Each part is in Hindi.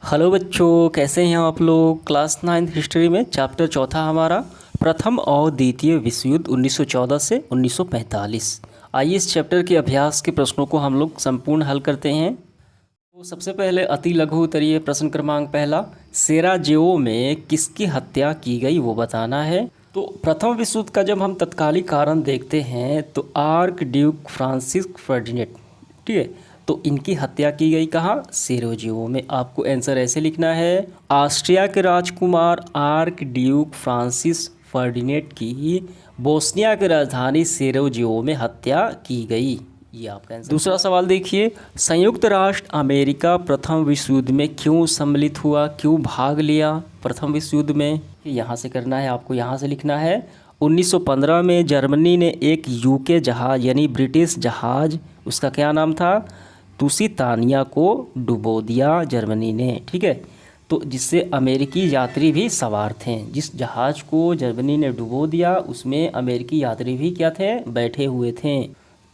हेलो बच्चों, कैसे हैं आप लोग। क्लास 9 हिस्ट्री में चैप्टर चौथा हमारा प्रथम और द्वितीय विश्व युद्ध 1914 से 1945। आइए इस चैप्टर के अभ्यास के प्रश्नों को हम लोग संपूर्ण हल करते हैं। तो सबसे पहले अति लघु उत्तरीय प्रश्न क्रमांक पहला, सेराजेवो में किसकी हत्या की गई वो बताना है। तो प्रथम विश्व युद्ध का जब हम तत्कालिक कारण देखते हैं तो आर्क ड्यूक फ्रांसिस फर्डिनेंड, ठीक है, तो इनकी हत्या की गई कहाँ, सेराजेवो में। आपको आंसर ऐसे लिखना है, ऑस्ट्रिया के राजकुमार आर्क ड्यूक फ्रांसिस फर्डिनेंड की बोस्निया की राजधानी सेराजेवो में हत्या की गई। ये आपका आंसर। दूसरा सवाल देखिए, संयुक्त राष्ट्र अमेरिका प्रथम विश्व युद्ध में क्यों सम्मिलित हुआ, क्यों भाग लिया प्रथम विश्व युद्ध में। यहाँ से करना है, आपको यहाँ से लिखना है। 1915 में जर्मनी ने एक यूके जहाज यानी ब्रिटिश जहाज, उसका क्या नाम था, तुसितानिया को डुबो दिया जर्मनी ने, ठीक है। तो जिससे अमेरिकी यात्री भी सवार थे। जिस जहाज़ को जर्मनी ने डुबो दिया उसमें अमेरिकी यात्री भी क्या थे, बैठे हुए थे।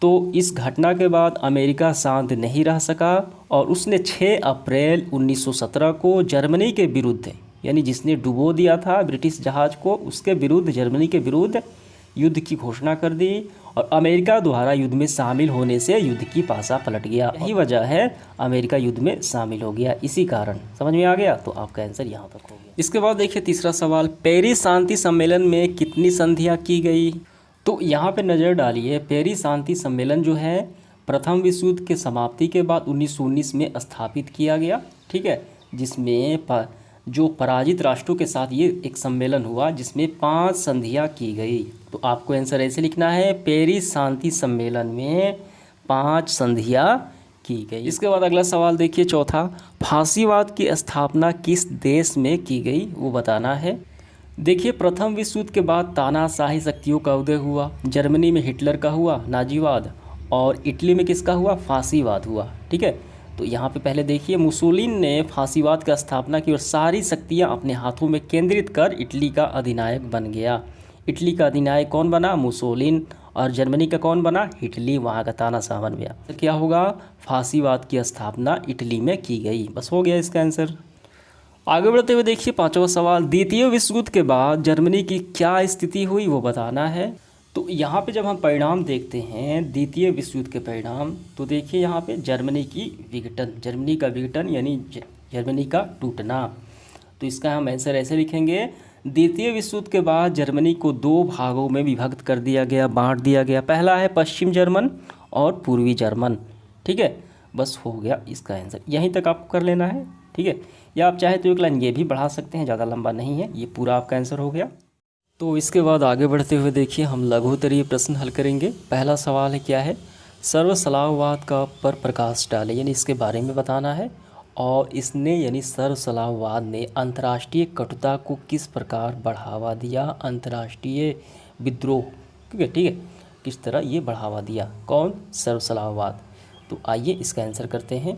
तो इस घटना के बाद अमेरिका शांत नहीं रह सका और उसने 6 अप्रैल 1917 को जर्मनी के विरुद्ध, यानी जिसने डुबो दिया था ब्रिटिश जहाज़ को, उसके विरुद्ध, जर्मनी के विरुद्ध युद्ध की घोषणा कर दी और अमेरिका द्वारा युद्ध में शामिल होने से युद्ध की पासा पलट गया। यही वजह है अमेरिका युद्ध में शामिल हो गया, इसी कारण। समझ में आ गया, तो आपका आंसर यहाँ तक हो गया। इसके बाद देखिए तीसरा सवाल, पेरिस शांति सम्मेलन में कितनी संधियाँ की गई। तो यहाँ पे नज़र डालिए, पेरिस शांति सम्मेलन जो है प्रथम विश्व युद्ध के समाप्ति के बाद 1919 में स्थापित किया गया, ठीक है, जिसमें जो पराजित राष्ट्रों के साथ ये एक सम्मेलन हुआ जिसमें 5 संधियाँ की गई। तो आपको आंसर ऐसे लिखना है, पेरिस शांति सम्मेलन में 5 संधियाँ की गई। इसके बाद अगला सवाल देखिए चौथा, फांसीवाद की स्थापना किस देश में की गई वो बताना है। देखिए प्रथम विश्व युद्ध के बाद तानाशाही शक्तियों का उदय हुआ। जर्मनी में हिटलर का हुआ नाजीवाद और इटली में किसका हुआ, फांसीवाद हुआ, ठीक है। तो यहाँ पे पहले देखिए मुसोलिन ने फांसीवाद की स्थापना की और सारी शक्तियाँ अपने हाथों में केंद्रित कर इटली का अधिनायक बन गया। इटली का अधिनायक कौन बना, मुसोलिन, और जर्मनी का कौन बना, हिटली, वहाँ का तानाशाह बन गया। तो क्या होगा, फांसीवाद की स्थापना इटली में की गई। बस हो गया इसका आंसर। आगे बढ़ते हुए देखिए पांचवा सवाल, द्वितीय विश्व युद्ध के बाद जर्मनी की क्या स्थिति हुई वो बताना है। तो यहाँ पे जब हम परिणाम देखते हैं द्वितीय विश्व युद्ध के परिणाम, तो देखिए यहाँ पे जर्मनी का विघटन यानी जर्मनी का टूटना। तो इसका हम आंसर ऐसे लिखेंगे, द्वितीय विश्व युद्ध के बाद जर्मनी को 2 भागों में विभक्त कर दिया गया, बांट दिया गया। पहला है पश्चिम जर्मन और पूर्वी जर्मन, ठीक है। बस हो गया इसका आंसर, यहीं तक आपको कर लेना है, ठीक है। या आप चाहे तो एक लाइन ये भी बढ़ा सकते हैं, ज़्यादा लंबा नहीं है, ये पूरा आपका आंसर हो गया। तो इसके बाद आगे बढ़ते हुए देखिए हम लघु उत्तरीय प्रश्न हल करेंगे। पहला सवाल है क्या है, सर्वसलाहवाद का पर प्रकाश डाले, यानी इसके बारे में बताना है। और इसने यानी सर्वसलाहवाद ने अंतर्राष्ट्रीय कटुता को किस प्रकार बढ़ावा दिया, अंतर्राष्ट्रीय विद्रोह, ठीक है, किस तरह ये बढ़ावा दिया, कौन, सर्वसलाहवाद। तो आइए इसका आंसर करते हैं।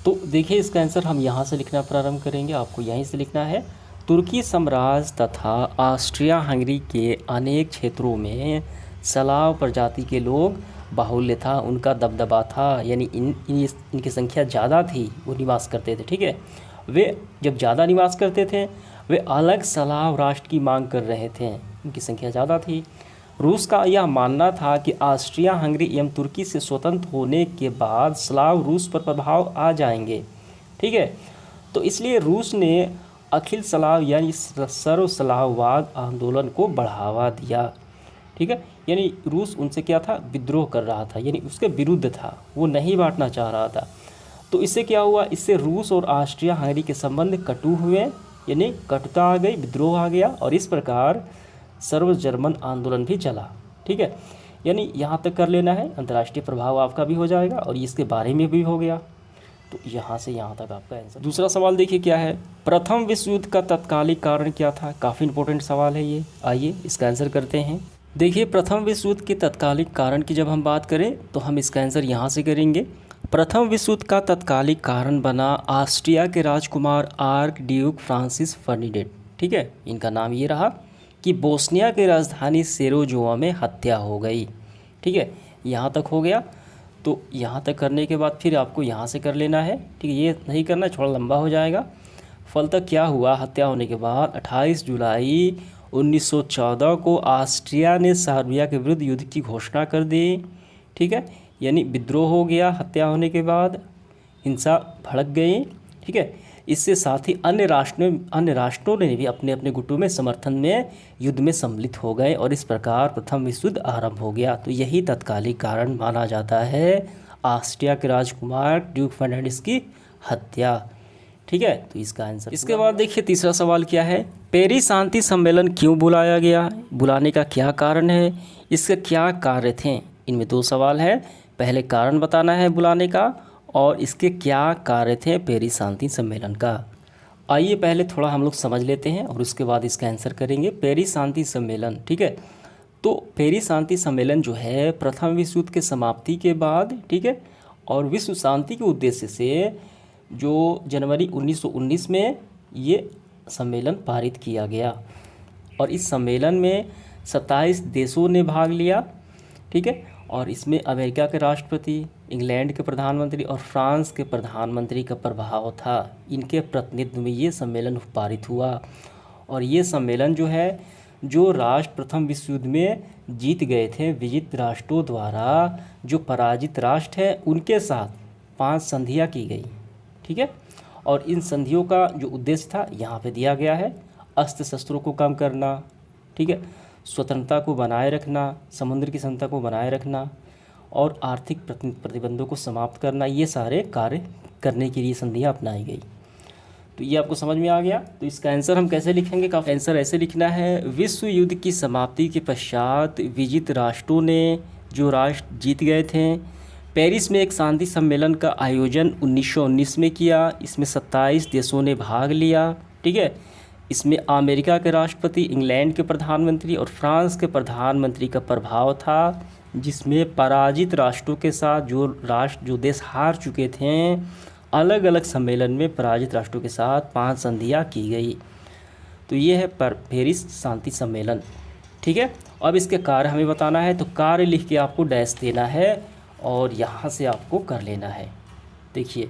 तो देखिए इसका आंसर हम यहाँ से लिखना प्रारंभ करेंगे, आपको यहीं से लिखना है। तुर्की साम्राज्य तथा ऑस्ट्रिया हंगरी के अनेक क्षेत्रों में स्लाव प्रजाति के लोग बाहुल्य था, उनका दबदबा था, यानी इनकी संख्या ज़्यादा थी, वो निवास करते थे, ठीक है। वे जब ज़्यादा निवास करते थे वे अलग स्लाव राष्ट्र की मांग कर रहे थे, उनकी संख्या ज़्यादा थी। रूस का यह मानना था कि ऑस्ट्रिया हंगरी एवं तुर्की से स्वतंत्र होने के बाद स्लाव रूस पर प्रभाव आ जाएंगे, ठीक है। तो इसलिए रूस ने अखिल स्लाव यानी सर्वसलाहवाद आंदोलन को बढ़ावा दिया, ठीक है। यानी रूस उनसे क्या था, विद्रोह कर रहा था, यानी उसके विरुद्ध था, वो नहीं बांटना चाह रहा था। तो इससे क्या हुआ, इससे रूस और ऑस्ट्रिया हंगरी के संबंध कटु हुए, यानी कटुता आ गई, विद्रोह आ गया, और इस प्रकार सर्व जर्मन आंदोलन भी चला, ठीक है। यानी यहाँ तक कर लेना है, अंतर्राष्ट्रीय प्रभाव आपका भी हो जाएगा और इसके बारे में भी हो गया। तो यहाँ से यहाँ तक आपका आंसर। दूसरा सवाल देखिए क्या है, प्रथम विश्व युद्ध का तत्कालिक कारण क्या था। काफ़ी इंपॉर्टेंट सवाल है ये, आइए इसका आंसर करते हैं। देखिए प्रथम विश्व युद्ध के तत्कालिक कारण की जब हम बात करें तो हम इसका आंसर यहाँ से करेंगे। प्रथम विश्व युद्ध का तत्कालिक कारण बना ऑस्ट्रिया के राजकुमार आर्क ड्यूक फ्रांसिस फर्डिनेंड, ठीक है। इनका नाम ये रहा कि बोस्निया की राजधानी सेराजेवो में हत्या हो गई, ठीक है। यहाँ तक हो गया। तो यहाँ तक करने के बाद फिर आपको यहाँ से कर लेना है, ठीक है। ये नहीं करना, थोड़ा लंबा हो जाएगा। फलतः क्या हुआ, हत्या होने के बाद 28 जुलाई 1914 को ऑस्ट्रिया ने सर्बिया के विरुद्ध युद्ध की घोषणा कर दी। ठीक है, यानी विद्रोह हो गया हत्या होने के बाद, हिंसा भड़क गई। ठीक है, इससे साथ ही अन्य राष्ट्रों ने भी अपने अपने गुटों में समर्थन में युद्ध में सम्मिलित हो गए और इस प्रकार प्रथम विश्व युद्ध आरंभ हो गया। तो यही तत्कालिक कारण माना जाता है ऑस्ट्रिया के राजकुमार ड्यूक फर्नांडिस की हत्या। ठीक है, तो इसका आंसर। इसके बाद देखिए तीसरा सवाल क्या है, पेरिस शांति सम्मेलन क्यों बुलाया गया, बुलाने का क्या कारण है, इसके क्या कार्य थे। इनमें दो सवाल है, पहले कारण बताना है बुलाने का और इसके क्या कार्य थे पेरिस शांति सम्मेलन का। आइए पहले थोड़ा हम लोग समझ लेते हैं और उसके बाद इसका आंसर करेंगे। पेरिस शांति सम्मेलन, ठीक है, तो पेरिस शांति सम्मेलन जो है प्रथम विश्व युद्ध के समाप्ति के बाद, ठीक है, और विश्व शांति के उद्देश्य से जो जनवरी 1919 में ये सम्मेलन पारित किया गया और इस सम्मेलन में 27 देशों ने भाग लिया। ठीक है, और इसमें अमेरिका के राष्ट्रपति, इंग्लैंड के प्रधानमंत्री और फ्रांस के प्रधानमंत्री का प्रभाव था। इनके प्रतिनिधित्व में ये सम्मेलन पारित हुआ और ये सम्मेलन जो है जो राष्ट्र प्रथम विश्व युद्ध में जीत गए थे विजित राष्ट्रों द्वारा जो पराजित राष्ट्र है उनके साथ 5 संधियाँ की गई। ठीक है, और इन संधियों का जो उद्देश्य था यहाँ पे दिया गया है, अस्त्र शस्त्रों को कम करना, ठीक है, स्वतंत्रता को बनाए रखना, समुद्र की क्षमता को बनाए रखना और आर्थिक प्रतिबंधों को समाप्त करना, ये सारे कार्य करने के लिए संधियाँ अपनाई गई। तो ये आपको समझ में आ गया। तो इसका आंसर हम कैसे लिखेंगे, का आंसर ऐसे लिखना है, विश्व युद्ध की समाप्ति के पश्चात विजित राष्ट्रों ने जो राष्ट्र जीत गए थे पेरिस में एक शांति सम्मेलन का आयोजन 1919 में किया। इसमें 27 देशों ने भाग लिया। ठीक है, इसमें अमेरिका के राष्ट्रपति, इंग्लैंड के प्रधानमंत्री और फ्रांस के प्रधानमंत्री का प्रभाव था, जिसमें पराजित राष्ट्रों के साथ जो देश हार चुके थे अलग अलग सम्मेलन में पराजित राष्ट्रों के साथ 5 संधियाँ की गई। तो ये है पेरिस शांति सम्मेलन। ठीक है, अब इसके कार्य हमें बताना है, तो कार्य लिख के आपको डैश देना है और यहाँ से आपको कर लेना है। देखिए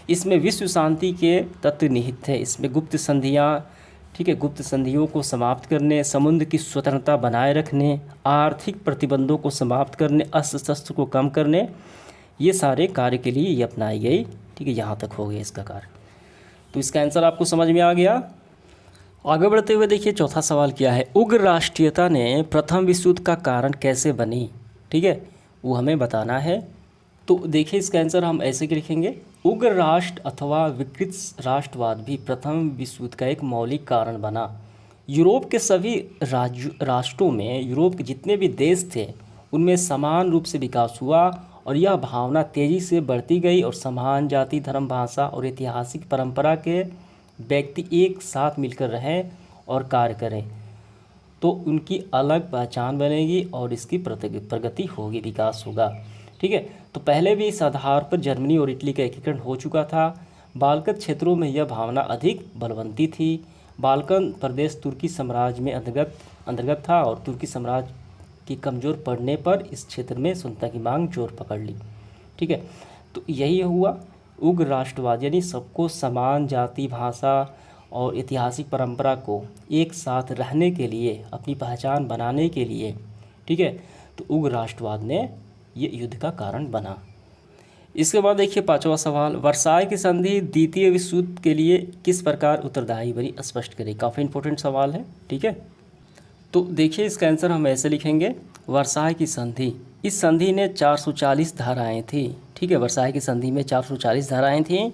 इसमें विश्व शांति के तत्व निहित है। इसमें गुप्त संधियाँ, ठीक है, गुप्त संधियों को समाप्त करने, समुद्र की स्वतंत्रता बनाए रखने, आर्थिक प्रतिबंधों को समाप्त करने, अस्त्र शस्त्र को कम करने, ये सारे कार्य के लिए ये अपनाई गई। ठीक है, यहाँ तक हो गया इसका कार्य। तो इसका आंसर आपको समझ में आ गया। आगे बढ़ते हुए देखिए चौथा सवाल क्या है, उग्र राष्ट्रीयता ने प्रथम विश्व युद्ध का कारण कैसे बनी। ठीक है, वो हमें बताना है। तो देखिए इसका आंसर हम ऐसे लिखेंगे, उग्र राष्ट्र अथवा विकृत राष्ट्रवाद भी प्रथम विश्व युद्ध का एक मौलिक कारण बना। यूरोप के सभी राष्ट्रों में, यूरोप के जितने भी देश थे उनमें समान रूप से विकास हुआ और यह भावना तेज़ी से बढ़ती गई और समान जाति, धर्म, भाषा और ऐतिहासिक परंपरा के व्यक्ति एक साथ मिलकर रहें और कार्य करें तो उनकी अलग पहचान बनेगी और इसकी प्रगति होगी, विकास होगा। ठीक है, तो पहले भी इस आधार पर जर्मनी और इटली का एकीकरण हो चुका था। बाल्कन क्षेत्रों में यह भावना अधिक बलवंती थी। बाल्कन प्रदेश तुर्की साम्राज्य में अंतर्गत था और तुर्की साम्राज्य की कमज़ोर पड़ने पर इस क्षेत्र में स्वतंत्रता की मांग जोर पकड़ ली। ठीक है, तो यही हुआ उग्र राष्ट्रवाद, यानी सबको समान जाति, भाषा और ऐतिहासिक परंपरा को एक साथ रहने के लिए, अपनी पहचान बनाने के लिए, ठीक है, तो उग्र राष्ट्रवाद ने ये युद्ध का कारण बना। इसके बाद देखिए पांचवा सवाल, वर्साय की संधि द्वितीय विश्व युद्ध के लिए किस प्रकार उत्तरदायी बनी, स्पष्ट करें। काफ़ी इंपॉर्टेंट सवाल है। ठीक है, तो देखिए इसका आंसर हम ऐसे लिखेंगे, वर्साय की संधि, इस संधि ने 440 धाराएं थी। ठीक है, वर्साय की संधि में 440 धाराएं थीं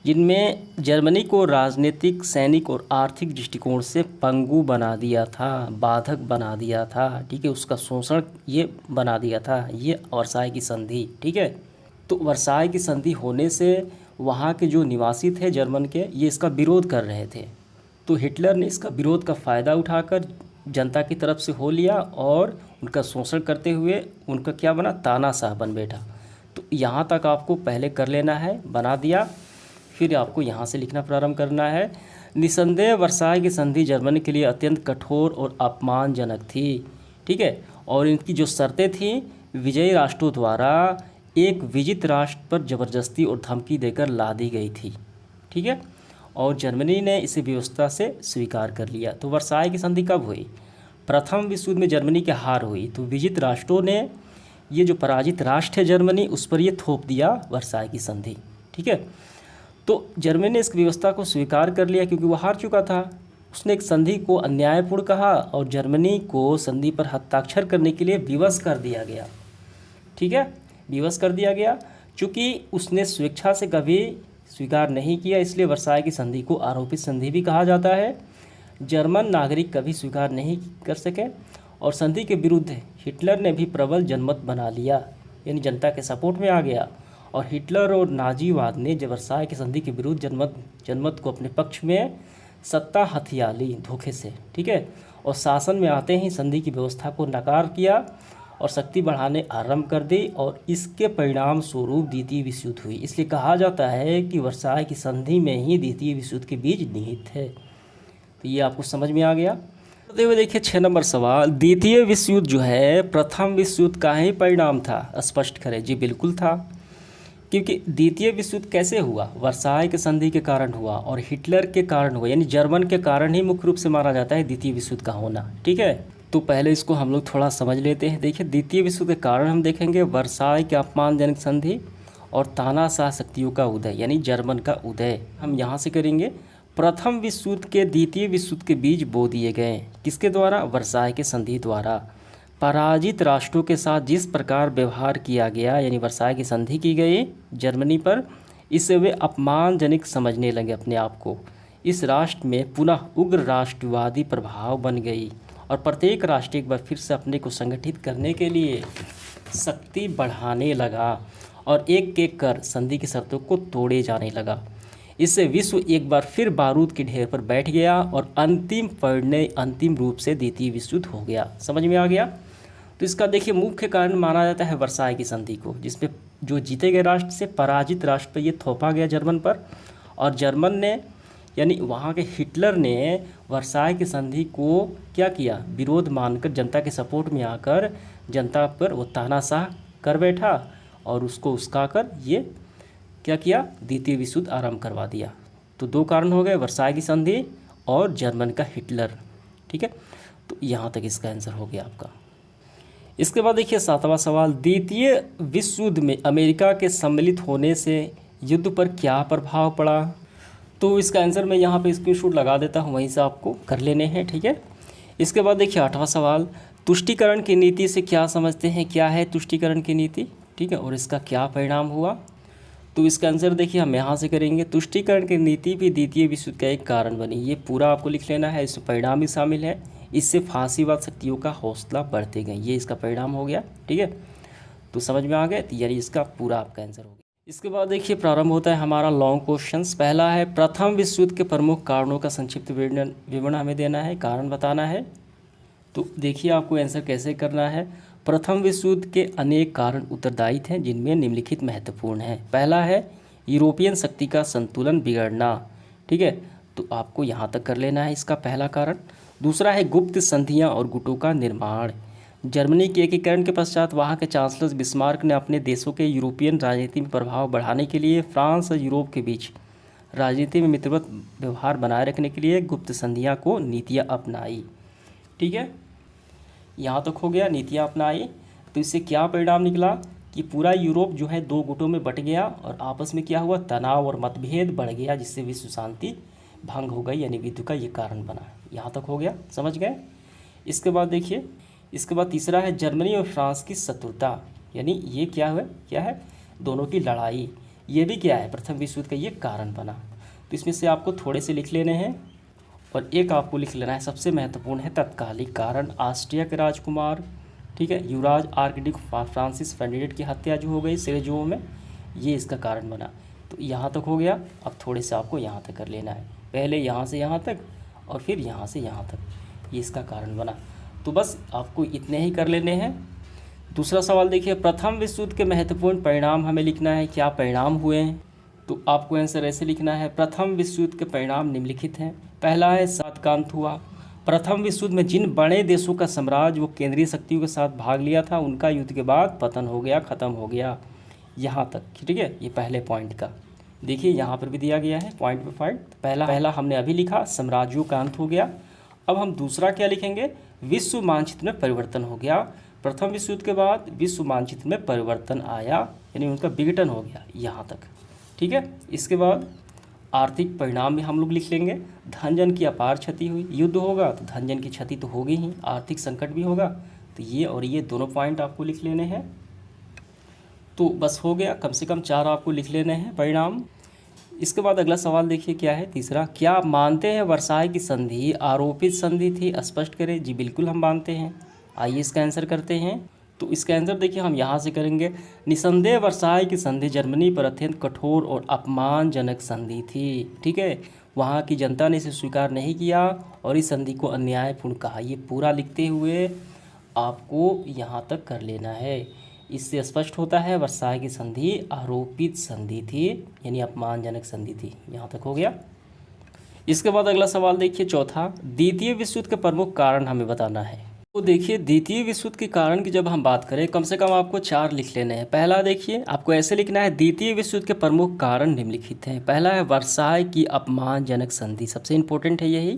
जिनमें जर्मनी को राजनीतिक, सैनिक और आर्थिक दृष्टिकोण से पंगु बना दिया था, बाधक बना दिया था। ठीक है, उसका शोषण ये बना दिया था, ये वर्साय की संधि। ठीक है, तो वर्साय की संधि होने से वहाँ के जो निवासी थे जर्मन के, ये इसका विरोध कर रहे थे। तो हिटलर ने इसका विरोध का फ़ायदा उठाकर जनता की तरफ से हो लिया और उनका शोषण करते हुए उनका क्या बना, तानाशाह बन बैठा। तो यहाँ तक आपको पहले कर लेना है, बना दिया, फिर आपको यहाँ से लिखना प्रारंभ करना है। निसंदेह वर्साय की संधि जर्मनी के लिए अत्यंत कठोर और अपमानजनक थी। ठीक है, और इनकी जो शर्तें थीं विजयी राष्ट्रों द्वारा एक विजित राष्ट्र पर ज़बरदस्ती और धमकी देकर लादी गई थी। ठीक है, और जर्मनी ने इसे व्यवस्था से स्वीकार कर लिया। तो वर्साई की संधि कब हुई? प्रथम विश्व युद्ध में जर्मनी की हार हुई, तो विजित राष्ट्रों ने ये जो पराजित राष्ट्र है जर्मनी, उस पर ये थोप दिया वर्साई की संधि। ठीक है, तो जर्मनी ने इस व्यवस्था को स्वीकार कर लिया क्योंकि वो हार चुका था। उसने एक संधि को अन्यायपूर्ण कहा और जर्मनी को संधि पर हस्ताक्षर करने के लिए विवश कर दिया गया। ठीक है, विवश कर दिया गया। चूँकि उसने स्वेच्छा से कभी स्वीकार नहीं किया, इसलिए वर्साई की संधि को आरोपित संधि भी कहा जाता है। जर्मन नागरिक कभी स्वीकार नहीं कर सके और संधि के विरुद्ध हिटलर ने भी प्रबल जनमत बना लिया, यानी जनता के सपोर्ट में आ गया। और हिटलर और नाजीवाद ने जब वर्साई की संधि के विरुद्ध जनमत को अपने पक्ष में सत्ता हथिया ली धोखे से। ठीक है, और शासन में आते ही संधि की व्यवस्था को नकार किया और शक्ति बढ़ाने आरंभ कर दी और इसके परिणाम स्वरूप द्वितीय विश्व युद्ध हुई। इसलिए कहा जाता है कि वर्साई की संधि में ही द्वितीय विश्व युद्ध के बीज निहित है। तो ये आपको समझ में आ गया। तो हुए देखिए 6 नंबर सवाल, द्वितीय विश्व युद्ध जो है प्रथम विश्व युद्ध का ही परिणाम था, स्पष्ट करें। जी बिल्कुल था, क्योंकि द्वितीय विश्व युद्ध कैसे हुआ? वर्साई की संधि के कारण हुआ और हिटलर के कारण हुआ, यानी जर्मन के कारण ही मुख्य रूप से माना जाता है द्वितीय विश्व युद्ध का होना। ठीक है, तो पहले इसको हम लोग थोड़ा समझ लेते हैं। देखिए द्वितीय विश्व युद्ध के कारण हम देखेंगे वर्साई के अपमानजनक संधि और तानाशाह शक्तियों का उदय, यानी जर्मन का उदय। हम यहाँ से करेंगे प्रथम विश्व युद्ध के द्वितीय विश्व युद्ध के बीज बो दिए गए। किसके द्वारा? वर्साई के संधि द्वारा। पराजित राष्ट्रों के साथ जिस प्रकार व्यवहार किया गया, यानी वर्साई की संधि की गई जर्मनी पर, इससे वे अपमानजनक समझने लगे अपने आप को। इस राष्ट्र में पुनः उग्र राष्ट्रवादी प्रभाव बन गई और प्रत्येक राष्ट्र एक बार फिर से अपने को संगठित करने के लिए शक्ति बढ़ाने लगा और एक एक कर संधि की शर्तों को तोड़े जाने लगा। इससे विश्व एक बार फिर बारूद के ढेर पर बैठ गया और अंतिम रूप से द्वितीय विश्व युद्ध हो गया। समझ में आ गया? तो इसका देखिए मुख्य कारण माना जाता है वर्साई की संधि को, जिसमें जो जीते गए राष्ट्र से पराजित राष्ट्र पर ये थोपा गया जर्मन पर, और जर्मन ने यानी वहाँ के हिटलर ने वर्साई की संधि को क्या किया? विरोध मानकर जनता के सपोर्ट में आकर जनता पर वो तानाशाह कर बैठा और उसको उस्काकर ये क्या किया? द्वितीय विश्व युद्ध आरंभ करवा दिया। तो 2 कारण हो गए, वर्साई की संधि और जर्मन का हिटलर। ठीक है, तो यहाँ तक इसका आंसर हो गया आपका। इसके बाद देखिए 7वां सवाल, द्वितीय विश्व युद्ध में अमेरिका के सम्मिलित होने से युद्ध पर क्या प्रभाव पड़ा? तो इसका आंसर मैं यहाँ पे स्क्रीनशॉट लगा देता हूँ, वहीं से आपको कर लेने हैं। ठीक है, इसके बाद देखिए 8वां सवाल, तुष्टीकरण की नीति से क्या समझते हैं? क्या है तुष्टीकरण की नीति? ठीक है, और इसका क्या परिणाम हुआ? तो इसका आंसर देखिए हम यहाँ से करेंगे, तुष्टीकरण की नीति भी द्वितीय विश्व युद्ध का एक कारण बनी। ये पूरा आपको लिख लेना है, इसमें परिणाम भी शामिल है। इससे फांसीवाद शक्तियों का हौसला बढ़ते गए, ये इसका परिणाम हो गया। ठीक है, तो समझ में आ गए, तो यानी इसका पूरा आपका आंसर हो गया। इसके बाद देखिए प्रारंभ होता है हमारा लॉन्ग क्वेश्चंस। पहला है प्रथम विश्व युद्ध के प्रमुख कारणों का संक्षिप्त विवरण हमें देना है, कारण बताना है। तो देखिए आपको आंसर कैसे करना है। प्रथम विश्व युद्ध के अनेक कारण उत्तरदायी हैं, जिनमें निम्नलिखित महत्वपूर्ण है। पहला है यूरोपियन शक्ति का संतुलन बिगड़ना। ठीक है, तो आपको यहाँ तक कर लेना है इसका पहला कारण। दूसरा है गुप्त संधियाँ और गुटों का निर्माण। जर्मनी के एकीकरण के पश्चात वहाँ के चांसलर बिस्मार्क ने अपने देशों के यूरोपियन राजनीति में प्रभाव बढ़ाने के लिए फ्रांस और यूरोप के बीच राजनीति में मित्रवत व्यवहार बनाए रखने के लिए गुप्त संधियाँ को नीतियाँ अपनाई। ठीक है, यहाँ तक हो गया, नीतियाँ अपनाई। तो इससे क्या परिणाम निकला कि पूरा यूरोप जो है 2 गुटों में बट गया और आपस में क्या हुआ? तनाव और मतभेद बढ़ गया, जिससे विश्व शांति भंग हो गई, यानी युद्ध का ये कारण बना। यहाँ तक हो गया, समझ गए? इसके बाद देखिए, इसके बाद तीसरा है जर्मनी और फ्रांस की शत्रुता, यानी ये क्या है? दोनों की लड़ाई। ये भी क्या है? प्रथम विश्व युद्ध का ये कारण बना। तो इसमें से आपको थोड़े से लिख लेने हैं और एक आपको लिख लेना है, सबसे महत्वपूर्ण है तत्कालिक कारण, ऑस्ट्रिया के राजकुमार, ठीक है, युवराज आर्कडिक फ्रांसिस फर्डिनेंड की हत्या जो हो गई सेरेजो में, ये इसका कारण बना। तो यहाँ तक हो गया। अब थोड़े से आपको यहाँ तक कर लेना है, पहले यहाँ से यहाँ तक और फिर यहाँ से यहाँ तक, ये इसका कारण बना। तो बस आपको इतने ही कर लेने हैं। दूसरा सवाल देखिए, प्रथम विश्व युद्ध के महत्वपूर्ण परिणाम हमें लिखना है, क्या परिणाम हुए हैं? तो आपको आंसर ऐसे लिखना है, प्रथम विश्व युद्ध के परिणाम निम्नलिखित हैं। पहला है सातकांत हुआ। प्रथम विश्व युद्ध में जिन बड़े देशों का साम्राज्य वो केंद्रीय शक्तियों के साथ भाग लिया था, उनका युद्ध के बाद पतन हो गया, ख़त्म हो गया। यहाँ तक ठीक है, ये पहले पॉइंट का। देखिए यहाँ पर भी दिया गया है पॉइंट पे पॉइंट। पहला हमने अभी लिखा, साम्राज्यों का अंत हो गया। अब हम दूसरा क्या लिखेंगे, विश्व मानचित्र में परिवर्तन हो गया। प्रथम विश्व युद्ध के बाद विश्व मानचित्र में परिवर्तन आया, यानी उनका विघटन हो गया यहाँ तक। ठीक है, इसके बाद आर्थिक परिणाम भी हम लोग लिख लेंगे। धन जन की अपार क्षति हुई, युद्ध होगा तो धन जन की क्षति तो होगी ही, आर्थिक संकट भी होगा। तो ये और ये दोनों पॉइंट आपको लिख लेने हैं। तो बस हो गया, कम से कम 4 आपको लिख लेने हैं परिणाम। इसके बाद अगला सवाल देखिए क्या है, तीसरा, क्या आप मानते हैं वर्साई की संधि आरोपित संधि थी? स्पष्ट करें। जी बिल्कुल हम मानते हैं। आइए इसका आंसर करते हैं। तो इसका आंसर देखिए हम यहाँ से करेंगे, निसंदेह वर्साई की संधि जर्मनी पर अत्यंत कठोर और अपमानजनक संधि थी। ठीक है, वहाँ की जनता ने इसे स्वीकार नहीं किया और इस संधि को अन्यायपूर्ण कहा। ये पूरा लिखते हुए आपको यहाँ तक कर लेना है। इससे स्पष्ट होता है वर्साई की संधि आरोपित संधि थी, यानी अपमानजनक संधि थी। यहाँ तक हो गया। इसके बाद अगला सवाल देखिए चौथा, द्वितीय विश्व युद्ध के प्रमुख कारण हमें बताना है। तो देखिए द्वितीय विश्व युद्ध के कारण की जब हम बात करें, कम से कम आपको 4 लिख लेने हैं। पहला देखिए आपको ऐसे लिखना है, द्वितीय विश्व युद्ध के प्रमुख कारण निम्नलिखित हैं। पहला है वर्साई की अपमानजनक संधि, सबसे इंपॉर्टेंट है यही।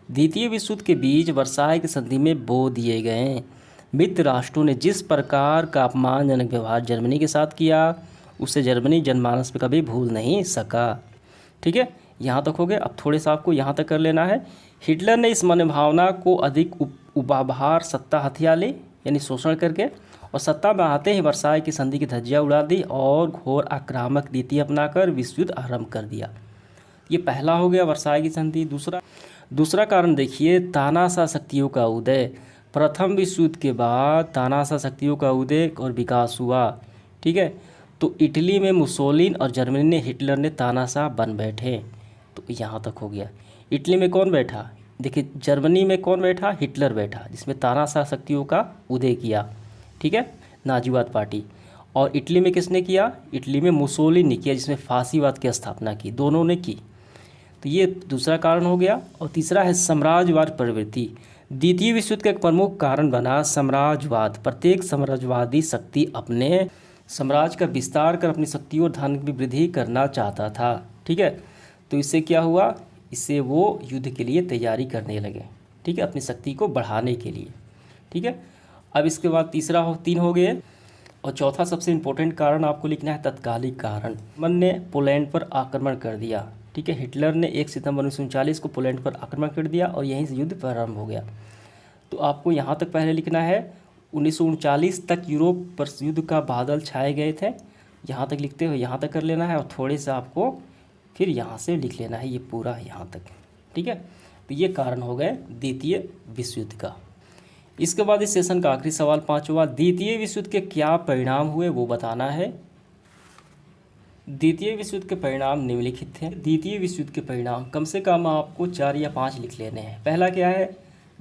द्वितीय विश्व युद्ध के बीच वर्साई की संधि में बो दिए गए मित्र राष्ट्रों ने जिस प्रकार का अपमानजनक व्यवहार जर्मनी के साथ किया, उससे जर्मनी जनमानस में कभी भूल नहीं सका। ठीक है, यहाँ तक हो गया। अब थोड़े सा आपको यहाँ तक कर लेना है। हिटलर ने इस मनोभावना को अधिक उपाभार सत्ता हथिया ली, यानी शोषण करके, और सत्ता में आते ही वर्साई की संधि की धज्जियाँ उड़ा दी और घोर आक्रामक नीति अपनाकर विश्व युद्ध आरंभ कर दिया। ये पहला हो गया वर्साई की संधि। दूसरा कारण देखिए, तानाशाह शक्तियों का उदय। प्रथम विश्व युद्ध के बाद तानाशाह शक्तियों का उदय और विकास हुआ। ठीक है, तो इटली में मुसोलिन और जर्मनी ने हिटलर ने तानाशाह बन बैठे। तो यहाँ तक हो गया। इटली में कौन बैठा, देखिए जर्मनी में कौन बैठा, हिटलर बैठा, जिसमें तानाशाह शक्तियों का उदय किया। ठीक है, नाजीवाद पार्टी। और इटली में किसने किया, इटली में मुसोलिन ने किया, जिसमें फांसीवाद की स्थापना की, दोनों ने की। तो ये दूसरा कारण हो गया। और तीसरा है साम्राज्यवाद प्रवृत्ति। द्वितीय विश्व युद्ध का एक प्रमुख कारण बना साम्राज्यवाद। प्रत्येक साम्राज्यवादी शक्ति अपने साम्राज्य का विस्तार कर अपनी शक्ति और धन की वृद्धि करना चाहता था। ठीक है, तो इससे क्या हुआ, इससे वो युद्ध के लिए तैयारी करने लगे। ठीक है, अपनी शक्ति को बढ़ाने के लिए। ठीक है, अब इसके बाद 3 हो गए। और चौथा सबसे इम्पोर्टेंट कारण आपको लिखना है तत्कालिक कारण। मन ने पोलैंड पर आक्रमण कर दिया। ठीक है, हिटलर ने 1 सितंबर 1939 को पोलैंड पर आक्रमण कर दिया और यहीं से युद्ध प्रारंभ हो गया। तो आपको यहाँ तक पहले लिखना है, 1939 तक यूरोप पर युद्ध का बादल छाए गए थे। यहाँ तक लिखते हुए यहाँ तक कर लेना है, और थोड़े सा आपको फिर यहाँ से लिख लेना है ये पूरा यहाँ तक। ठीक है, तो ये कारण हो गए द्वितीय विश्व युद्ध का। इसके बाद इस सेशन का आखिरी सवाल 5वां, द्वितीय विश्व युद्ध के क्या परिणाम हुए वो बताना है। द्वितीय विश्व युद्ध के परिणाम निम्नलिखित थे। द्वितीय विश्व युद्ध के परिणाम कम से कम आपको 4 या 5 लिख लेने हैं। पहला क्या है,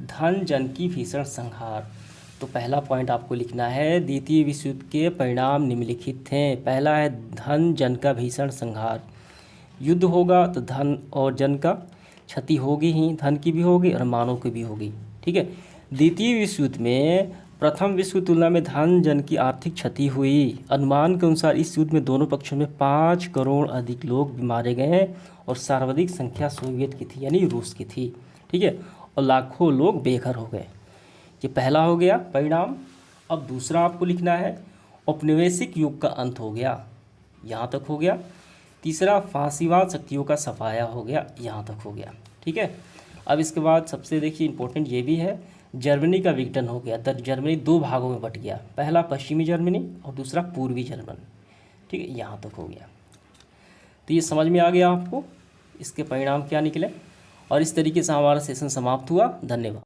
धन जन की भीषण संहार। तो पहला पॉइंट आपको लिखना है, द्वितीय विश्व युद्ध के परिणाम निम्नलिखित थे। पहला है धन जन का भीषण संहार। युद्ध होगा तो धन और जन का क्षति होगी ही, धन की भी होगी और मानव की भी होगी। ठीक है, द्वितीय विश्व युद्ध में प्रथम विश्व की तुलना में धन जन की आर्थिक क्षति हुई। अनुमान के अनुसार इस युद्ध में दोनों पक्षों में 5 करोड़ अधिक लोग मारे गए और सर्वाधिक संख्या सोवियत की थी, यानी रूस की थी। ठीक है, और लाखों लोग बेघर हो गए। ये पहला हो गया परिणाम। अब दूसरा आपको लिखना है, औपनिवेशिक युग का अंत हो गया। यहाँ तक हो गया। तीसरा, फांसीवाद शक्तियों का सफाया हो गया। यहाँ तक हो गया। ठीक है, अब इसके बाद सबसे देखिए इंपॉर्टेंट ये भी है, जर्मनी का विघटन हो गया। जर्मनी 2 भागों में बट गया, पहला पश्चिमी जर्मनी और दूसरा पूर्वी जर्मनी। ठीक है, यहाँ तक हो गया। तो ये समझ में आ गया आपको इसके परिणाम क्या निकले, और इस तरीके से हमारा सेशन समाप्त हुआ। धन्यवाद।